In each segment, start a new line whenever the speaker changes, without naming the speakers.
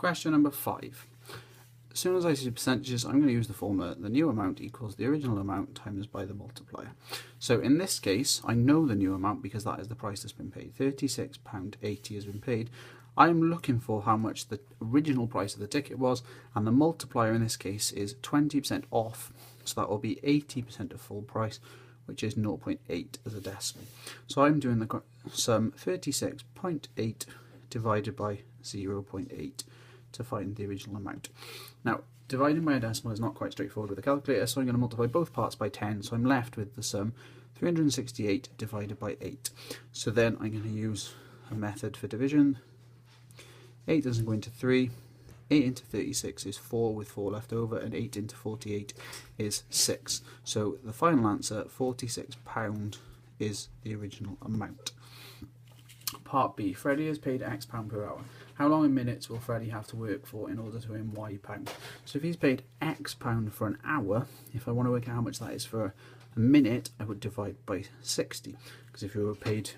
Question number 5. As soon as I see percentages, I'm going to use the formula the new amount equals the original amount times by the multiplier. So in this case, I know the new amount because that is the price that's been paid. £36.80 has been paid. I'm looking for how much the original price of the ticket was, and the multiplier in this case is 20% off, so that will be 80% of full price, which is 0.8 as a decimal. So I'm doing the sum 36.8 divided by 0.8 to find the original amount. Now, dividing by a decimal is not quite straightforward with a calculator, so I'm going to multiply both parts by 10, so I'm left with the sum 368 divided by 8. So then I'm going to use a method for division. 8 doesn't go into 3, 8 into 36 is 4 with 4 left over, and 8 into 48 is 6. So the final answer, £46, is the original amount. Part B, Freddie has paid X pound per hour. How long in minutes will Freddie have to work for in order to earn Y pound? So if he's paid X pound for an hour, if I want to work out how much that is for a minute, I would divide by 60. Because if you were paid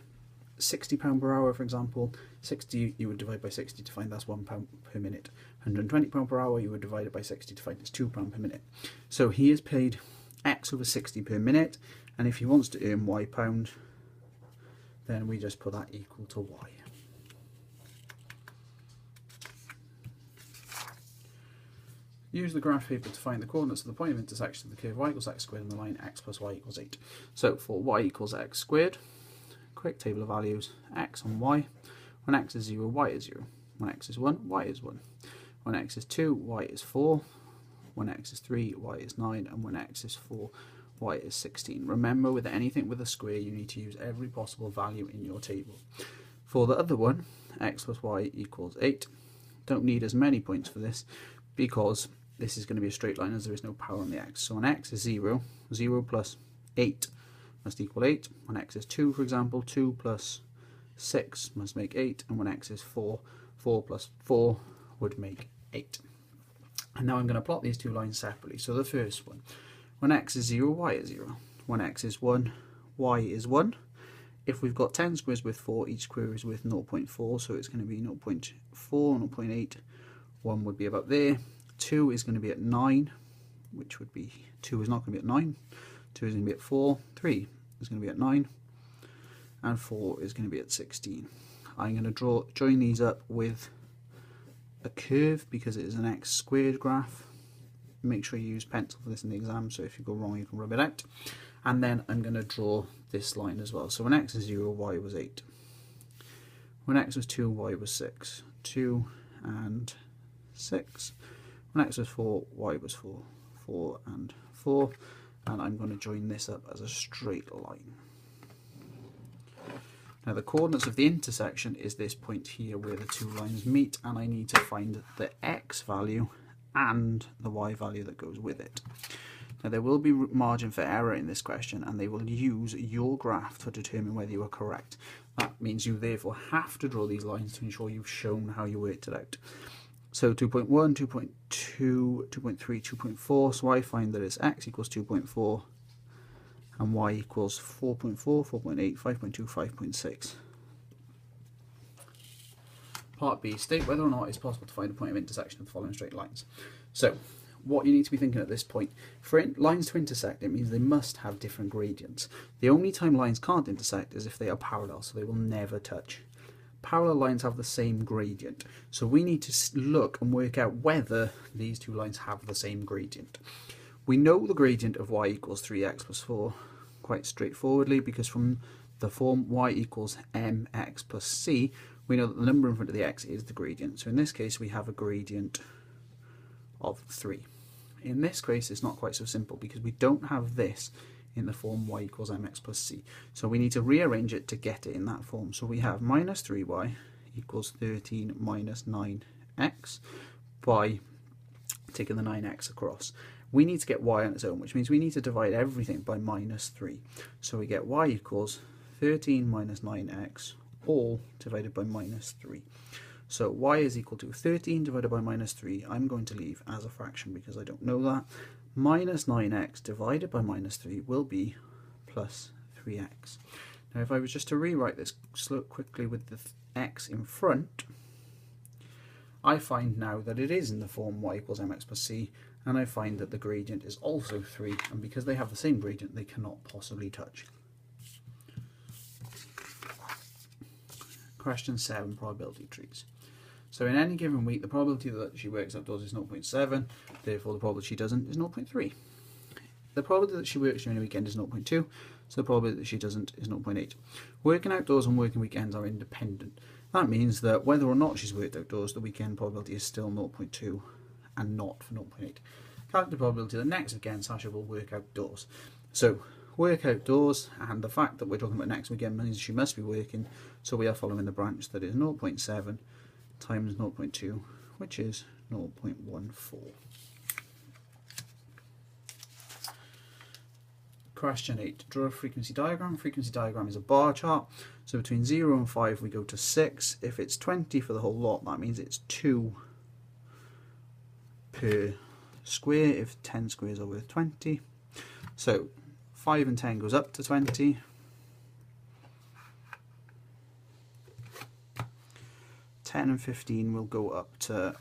£60 per hour, for example, 60 you would divide by 60 to find that's £1 per minute. £120 per hour, you would divide it by 60 to find it's £2 per minute. So he is paid X over 60 per minute, and if he wants to earn Y pound, then we just put that equal to Y. Use the graph paper to find the coordinates of the point of intersection of the curve y equals x squared and the line x plus y equals 8. So for y equals x squared, quick table of values, x and y. When x is 0, y is 0. When x is 1, y is 1. When x is 2, y is 4. When x is 3, y is 9. And when x is 4, y is 16. Remember, with anything with a square, you need to use every possible value in your table. For the other one, x plus y equals 8. Don't need as many points for this because this is going to be a straight line as there is no power on the x. So when x is 0, 0 plus 8 must equal 8. When x is 2, for example, 2 plus 6 must make 8. And when x is 4, 4 plus 4 would make 8. And now I'm going to plot these two lines separately. So the first one, when x is 0, y is 0. When x is 1, y is 1. If we've got 10 squares with 4, each square is with 0.4, so it's going to be 0.4, 0.8. 1 would be about there. 2 is going to be at 9, which would be, 2 is not going to be at 9. 2 is going to be at 4. 3 is going to be at 9. And 4 is going to be at 16. I'm going to join these up with a curve because it is an x squared graph. Make sure you use pencil for this in the exam, so if you go wrong you can rub it out. And then I'm going to draw this line as well. So when x is 0, y was 8. When x was 2, y was 6. 2 and 6. When x was 4, y was 4. 4 and 4. And I'm going to join this up as a straight line. Now the coordinates of the intersection is this point here where the two lines meet, and I need to find the x value and the y value that goes with it. Now there will be margin for error in this question, and they will use your graph to determine whether you are correct. That means you therefore have to draw these lines to ensure you've shown how you worked it out. So 2.1, 2.2, 2.3, 2.4, so I find that it's x equals 2.4 and y equals 4.4, 4.8, 5.2, 5.6. Part B, state whether or not it's possible to find a point of intersection of the following straight lines. So what you need to be thinking at this point, for lines to intersect, it means they must have different gradients. The only time lines can't intersect is if they are parallel, so they will never touch. Parallel lines have the same gradient, so we need to look and work out whether these two lines have the same gradient. We know the gradient of y equals 3x plus 4 quite straightforwardly, because from the form y equals mx plus c, we know that the number in front of the x is the gradient. So in this case we have a gradient of 3. In this case it's not quite so simple because we don't have this in the form y equals mx plus c. So we need to rearrange it to get it in that form. So we have minus 3y equals 13 minus 9x by taking the 9x across. We need to get y on its own, which means we need to divide everything by minus 3. So we get y equals 13 minus 9x all divided by minus 3. So y is equal to 13 divided by minus 3. I'm going to leave as a fraction because I don't know that. Minus 9x divided by minus 3 will be plus 3x. Now if I was just to rewrite this quickly with the x in front, I find now that it is in the form y equals mx plus c, and I find that the gradient is also 3, and because they have the same gradient, they cannot possibly touch. Question 7, probability trees. So in any given week, the probability that she works outdoors is 0.7, therefore the probability she doesn't is 0.3. The probability that she works during the weekend is 0.2, so the probability that she doesn't is 0.8. Working outdoors and working weekends are independent. That means that whether or not she's worked outdoors, the weekend probability is still 0.2 and not for 0.8. Calculate the probability that next weekend Sasha will work outdoors. So work outdoors, and the fact that we're talking about next weekend means she must be working, so we are following the branch that is 0.7 times 0.2, which is 0.14. Question 8. Draw a frequency diagram. Frequency diagram is a bar chart. So between 0 and 5 we go to 6. If it's 20 for the whole lot, that means it's 2 per square if 10 squares are worth 20. So 5 and 10 goes up to 20. 10 and 15 will go up to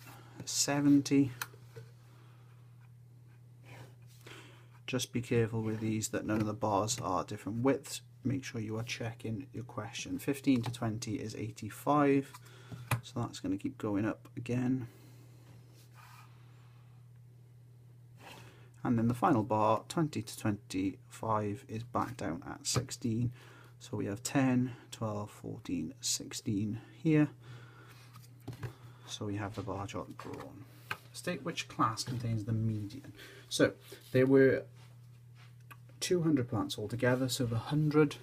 70. Just be careful with these that none of the bars are different widths. Make sure you are checking your question. 15 to 20 is 85, so that's going to keep going up again. And then the final bar, 20 to 25, is back down at 16. So we have 10, 12, 14, 16 here. So we have the bar chart drawn. State which class contains the median. So there were 200 plants altogether, so the 100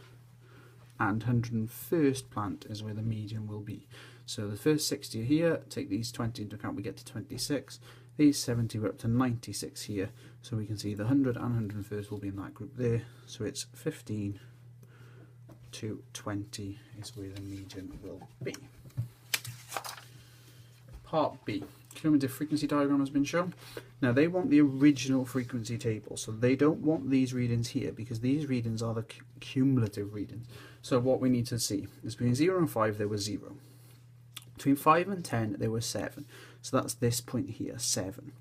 and 101st plant is where the median will be. So the first 60 are here, take these 20 into account, we get to 26. These 70 were up to 96 here, so we can see the 100 and 101st will be in that group there. So it's 15 to 20 is where the median will be. Part B. Cumulative frequency diagram has been shown. Now they want the original frequency table, so they don't want these readings here because these readings are the cumulative readings. So what we need to see is between 0 and 5 there was 0. Between 5 and 10 there was 7. So that's this point here, 7.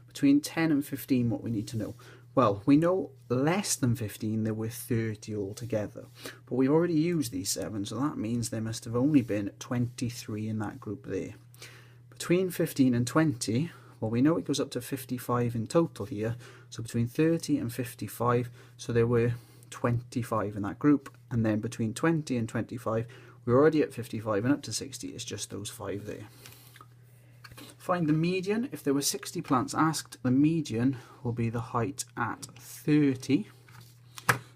Between 10 and 15 what we need to know. Well, we know less than 15 there were 30 altogether, but we've already used these 7, so that means there must have only been 23 in that group there. Between 15 and 20, well, we know it goes up to 55 in total here, so between 30 and 55, so there were 25 in that group, and then between 20 and 25, we're already at 55, and up to 60, it's just those 5 there. Find the median. If there were 60 plants asked, the median will be the height at 30.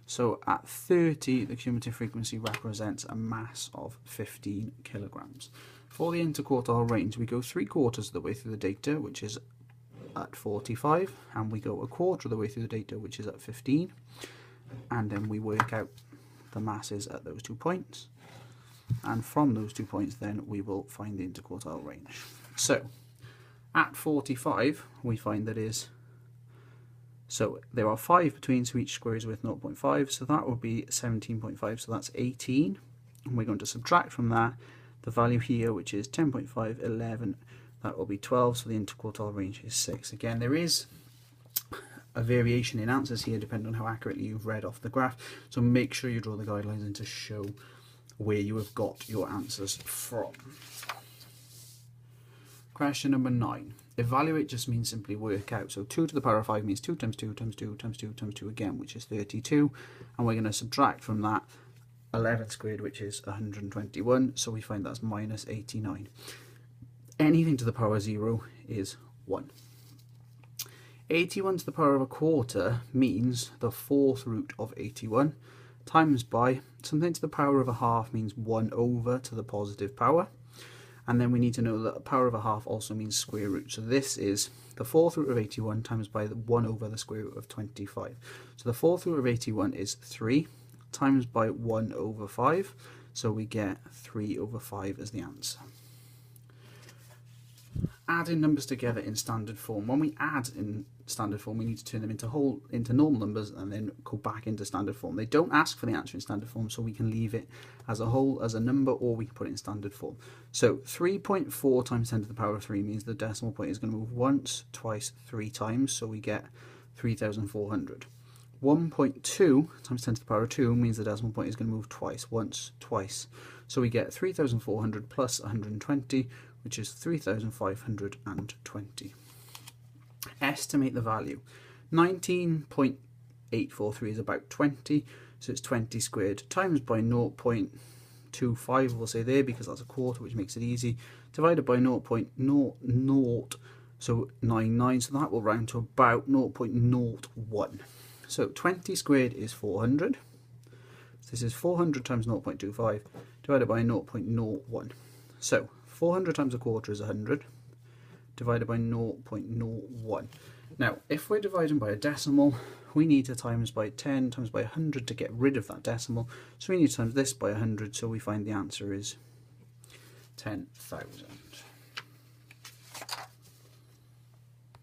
So at 30, the cumulative frequency represents a mass of 15 kilograms. For the interquartile range, we go 3/4 of the way through the data, which is at 45, and we go 1/4 of the way through the data, which is at 15, and then we work out the masses at those 2 points, and from those 2 points then we will find the interquartile range. So at 45 we find that is, so there are 5 between, so each square is worth 0.5, so that would be 17.5, so that's 18, and we're going to subtract from that the value here, which is 10.5, 11, that will be 12, so the interquartile range is 6. Again, there is a variation in answers here depending on how accurately you've read off the graph, so make sure you draw the guidelines in to show where you have got your answers from. Question number 9. Evaluate just means simply work out. So 2 to the power of 5 means 2 times 2 times 2 times 2 times 2 again, which is 32, and we're going to subtract from that 11 squared, which is 121, so we find that's minus 89. Anything to the power of 0 is 1. 81 to the power of 1/4 means the 4th root of 81, times by something to the power of 1/2 means 1 over to the positive power, and then we need to know that the power of 1/2 also means square root, so this is the 4th root of 81 times by the 1 over the square root of 25. So the 4th root of 81 is 3, times by 1 over 5, so we get 3 over 5 as the answer. adding numbers together in standard form. When we add in standard form, we need to turn them into normal numbers and then go back into standard form. They don't ask for the answer in standard form, so we can leave it as a whole, as a number, or we can put it in standard form. So 3.4 times 10 to the power of 3 means the decimal point is going to move once, twice, 3 times, so we get 3,400. 1.2 times 10 to the power of 2 means the decimal point is going to move twice, once, twice. So we get 3,400 plus 120, which is 3,520. Estimate the value. 19.843 is about 20, so it's 20 squared times by 0.25, we'll say there because that's a quarter, which makes it easy, divided by 0.00, so 99, so that will round to about 0.01. So 20 squared is 400. So this is 400 times 0.25 divided by 0.01. So 400 times a quarter is 100 divided by 0.01. Now, if we're dividing by a decimal, we need to times by 10 times by 100 to get rid of that decimal. So we need to times this by 100, so we find the answer is 10,000.